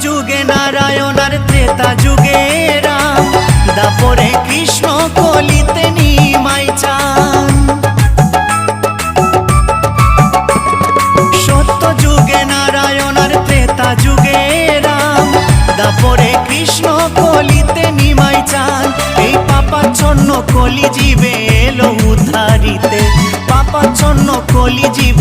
যুগে নারায়ণ আর ত্রেতা যুগে রাম, দাপরে কৃষ্ণ কলিতে নিমাই চান। সত্য যুগে নারায়ণ আর ত্রেতা যুগে রাম, দাপরে কৃষ্ণ কলিতে নিমাই চান। এই পাপাচ্ছন্ন কলি জীবে এলো উদ্ধারিতে, পাপাচ্ছন্ন কলি জীবে